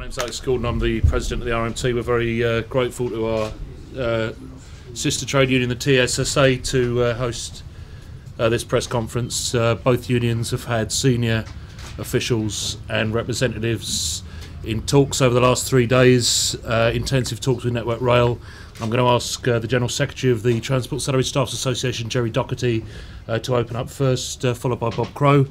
name's Alex Gordon. I'm the president of the RMT. We're very grateful to our sister trade union, the TSSA, to host this press conference. Both unions have had senior officials and representatives in talks over the last 3 days, intensive talks with Network Rail. I'm going to ask the General Secretary of the Transport Salary Staffs Association, Jerry Doherty, to open up first, followed by Bob Crow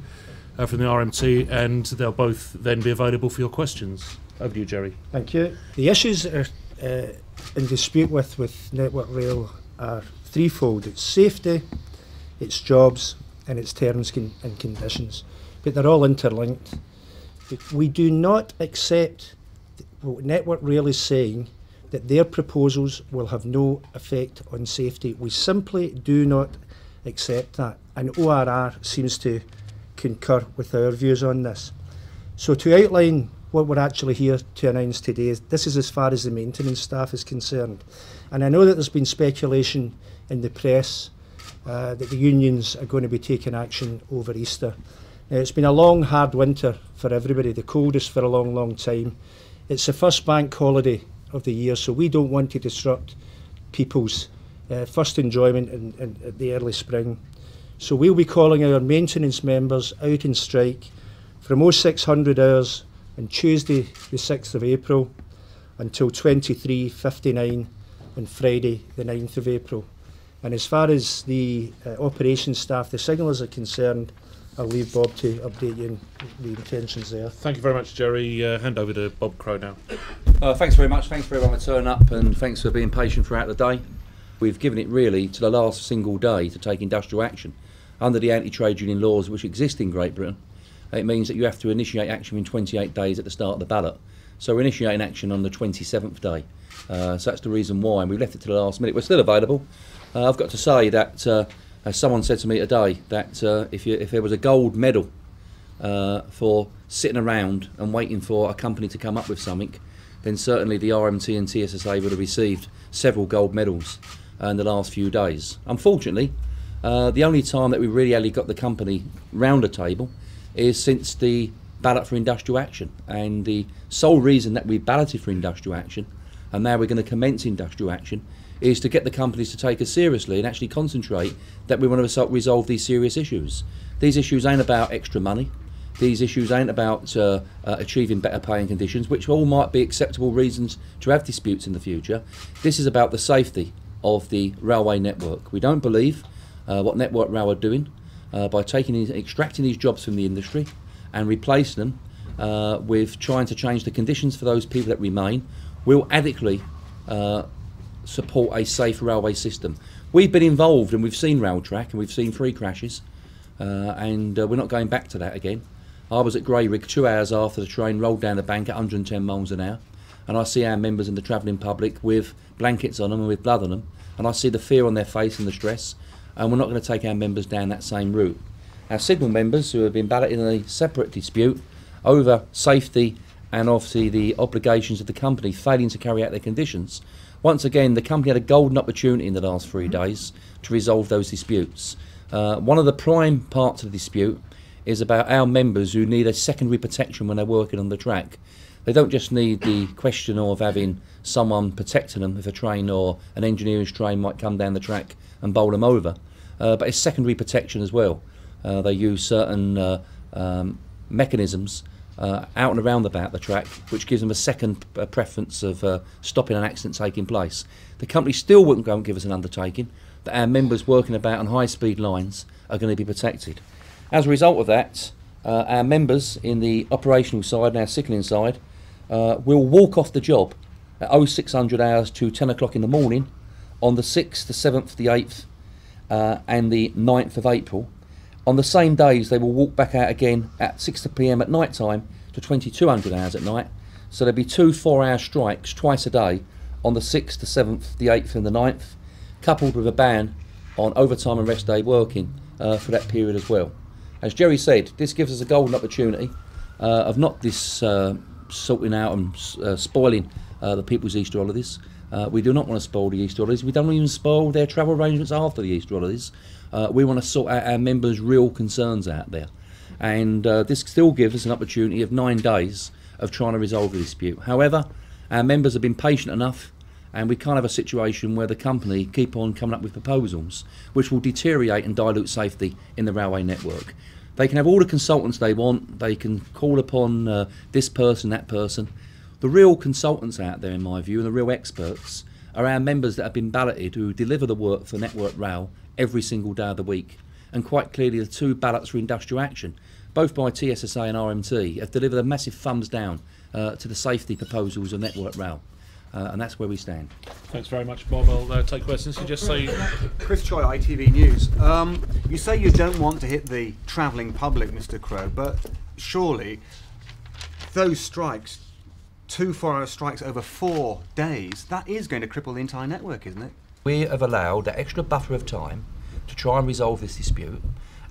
from the RMT, and they'll both then be available for your questions. Over to you, Jerry. Thank you. The issues that are in dispute with Network Rail are threefold. It's safety, it's jobs, and it's terms and conditions. But they're all interlinked. We do not accept what Network Rail is saying, that their proposals will have no effect on safety. We simply do not accept that, and ORR seems to concur with our views on this. So to outline what we're actually here to announce today, this is as far as the maintenance staff is concerned. And I know that there's been speculation in the press that the unions are going to be taking action over Easter. Now, it's been a long, hard winter for everybody, the coldest for a long, long time. It's the first bank holiday of the year, so we don't want to disrupt people's first enjoyment in the early spring. So we'll be calling our maintenance members out in strike from 0600 hours on Tuesday the 6th of April until 23:59 on Friday the 9th of April. And as far as the operations staff, the signallers are concerned, I'll leave Bob to update you on the intentions there. Thank you very much, Jerry. Hand over to Bob Crow now. Thanks very much. Thanks for everyone for turning up, and thanks for being patient throughout the day. We've given it really to the last single day to take industrial action. Under the anti-trade union laws which exist in Great Britain, it means that you have to initiate action in 28 days at the start of the ballot. So we're initiating action on the 27th day. So that's the reason why, and we left it to the last minute. We're still available. I've got to say that, as someone said to me today, that if there was a gold medal for sitting around and waiting for a company to come up with something, then certainly the RMT and TSSA would have received several gold medals in the last few days. Unfortunately, the only time that we really got the company round a table is since the ballot for industrial action, and the sole reason that we balloted for industrial action, and now we're going to commence industrial action, is to get the companies to take us seriously and actually concentrate that we want to resolve these serious issues. These issues ain't about extra money. These issues ain't about achieving better pay and conditions, which all might be acceptable reasons to have disputes in the future. This is about the safety of the railway network. We don't believe what Network Rail are doing by extracting these jobs from the industry and replacing them with trying to change the conditions for those people that remain will adequately support a safe railway system. We've been involved and we've seen rail track and we've seen 3 crashes, and we're not going back to that again. I was at Greyrig 2 hours after the train rolled down the bank at 110 miles an hour, and I see our members and the travelling public with blankets on them and with blood on them, and I see the fear on their face and the stress, and we're not going to take our members down that same route. Our signal members, who have been balloting in a separate dispute over safety and obviously the obligations of the company failing to carry out their conditions, once again the company had a golden opportunity in the last 3 days to resolve those disputes. One of the prime parts of the dispute is about our members who need a secondary protection when they're working on the track. They don't just need the question of having someone protecting them if a train or an engineer's train might come down the track and bowl them over, but it's secondary protection as well. They use certain mechanisms out and around about the track, which gives them a second preference of stopping an accident taking place. The company still won't give us an undertaking that our members working about on high-speed lines are going to be protected. As a result of that, our members in the operational side and our signalling side will walk off the job at 0600 hours to 10 o'clock in the morning on the 6th, the 7th, the 8th and the 9th of April. On the same days they will walk back out again at 6 PM at night time to 2200 hours at night. So there'll be 2 4-hour strikes twice a day on the 6th, the 7th, the 8th and the 9th, coupled with a ban on overtime and rest day working for that period as well. As Jerry said, this gives us a golden opportunity of not this sorting out and spoiling the people's Easter holidays. We do not want to spoil the Easter holidays. We don't even spoil their travel arrangements after the Easter holidays. We want to sort out our members' real concerns out there. And this still gives us an opportunity of 9 days of trying to resolve the dispute. However, our members have been patient enough, and we can't have a situation where the company keep on coming up with proposals which will deteriorate and dilute safety in the railway network. They can have all the consultants they want, they can call upon this person, that person. The real consultants out there, in my view, and the real experts are our members that have been balloted, who deliver the work for Network Rail every single day of the week. And quite clearly the two ballots for industrial action, both by TSSA and RMT, have delivered a massive thumbs down to the safety proposals of Network Rail. And that's where we stand. Thanks very much, Bob. I'll take questions. You just say... Chris Choi, ITV News. You say you don't want to hit the travelling public, Mr Crowe, but surely those strikes, 2 4-hour strikes over 4 days, that is going to cripple the entire network, isn't it? We have allowed that extra buffer of time to try and resolve this dispute,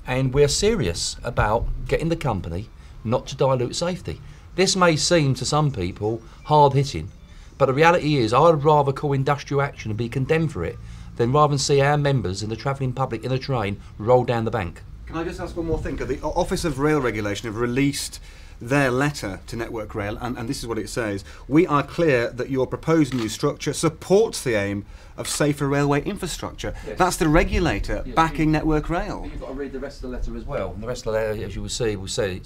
and we're serious about getting the company not to dilute safety. This may seem to some people hard-hitting, but the reality is I'd rather call industrial action and be condemned for it than rather than see our members and the travelling public in a train roll down the bank. Can I just ask one more thing? The Office of Rail Regulation have released their letter to Network Rail, and this is what it says. We are clear that your proposed new structure supports the aim of safer railway infrastructure. Yes. That's the regulator backing Network Rail. You've got to read the rest of the letter as well. And the rest of the letter, as you will see, will say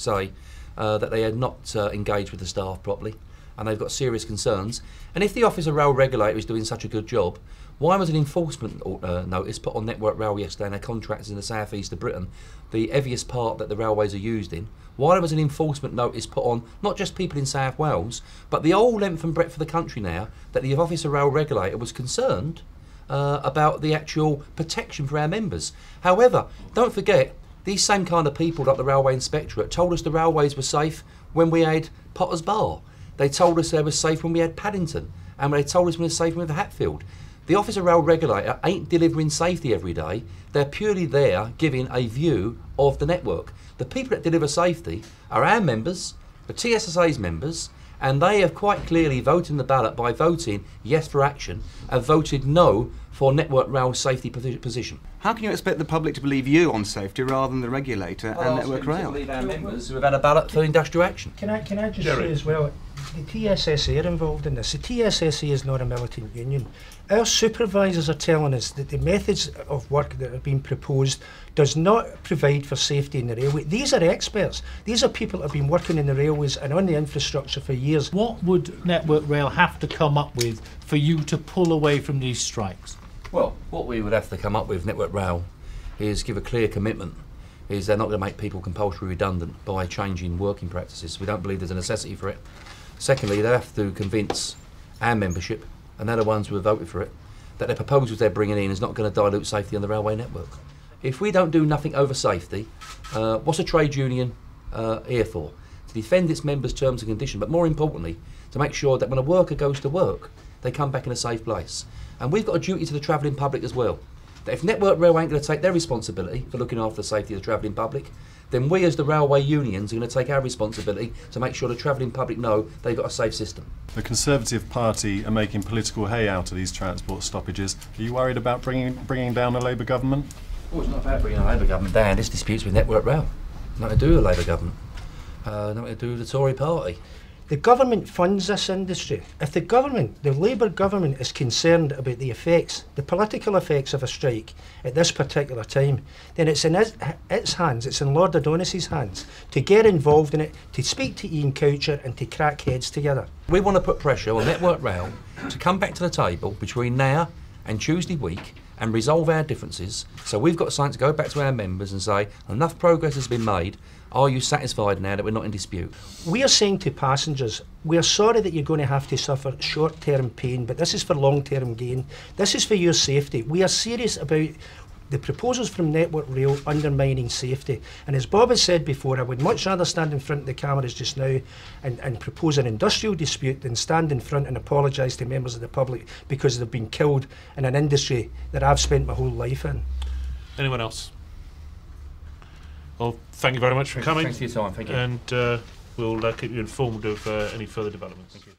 that they had not engaged with the staff properly, and they've got serious concerns. And if the Office of Rail Regulator is doing such a good job, why was an enforcement notice put on Network Rail yesterday and their contractors in the south east of Britain, the heaviest part that the railways are used in? Why was an enforcement notice put on not just people in South Wales, but the whole length and breadth of the country now, that the Office of Rail Regulator was concerned about the actual protection for our members? However, don't forget, these same kind of people, like the Railway Inspectorate, told us the railways were safe when we had Potter's Bar. They told us they were safe when we had Paddington, and they told us we were safe when we had Hatfield. The Office of Rail Regulator ain't delivering safety every day. They're purely there giving a view of the network. The people that deliver safety are our members, the TSSA's members, and they have quite clearly voted in the ballot by voting yes for action and voted no for Network Rail's safety position. How can you expect the public to believe you on safety rather than the regulator and Network Rail? To believe our members who have had a ballot for industrial action. Can I just say as well, the TSSA are involved in this. The TSSA is not a militant union. Our supervisors are telling us that the methods of work that are being proposed does not provide for safety in the railway. These are experts. These are people that have been working in the railways and on the infrastructure for years. What would Network Rail have to come up with for you to pull away from these strikes? Well, what we would have to come up with, Network Rail, is give a clear commitment. Is they're not going to make people compulsory redundant by changing working practices. We don't believe there's a necessity for it. Secondly, they have to convince our membership, and they're the ones who have voted for it, that the proposals they're bringing in is not going to dilute safety on the railway network. If we don't do nothing over safety, what's a trade union here for? To defend its members' terms and conditions, but more importantly, to make sure that when a worker goes to work, they come back in a safe place. And we've got a duty to the travelling public as well. That if Network Rail ain't going to take their responsibility for looking after the safety of the travelling public, then we as the railway unions are going to take our responsibility to make sure the travelling public know they've got a safe system. The Conservative Party are making political hay out of these transport stoppages. Are you worried about bringing down a Labour government? Oh, it's not about bringing a Labour government down. This dispute's with Network Rail. Nothing to do with a Labour government. Nothing to do with the Tory party. The government funds this industry. If the government, the Labour government, is concerned about the effects, the political effects of a strike at this particular time, then it's in its hands, it's in Lord Adonis's hands, to get involved in it, to speak to Ian Coucher and to crack heads together. We want to put pressure on Network Rail to come back to the table between now and Tuesday week and resolve our differences. So we've got something to go back to our members and say, enough progress has been made. Are you satisfied now that we're not in dispute? We are saying to passengers, we are sorry that you're going to have to suffer short-term pain, but this is for long-term gain. This is for your safety. We are serious about the proposals from Network Rail undermining safety. And as Bob has said before, I would much rather stand in front of the cameras just now and propose an industrial dispute than stand in front and apologise to members of the public because they've been killed in an industry that I've spent my whole life in. Anyone else? Well, thank you very much for coming. Thanks for your time. Thank you. And we'll keep you informed of any further developments. Thank you.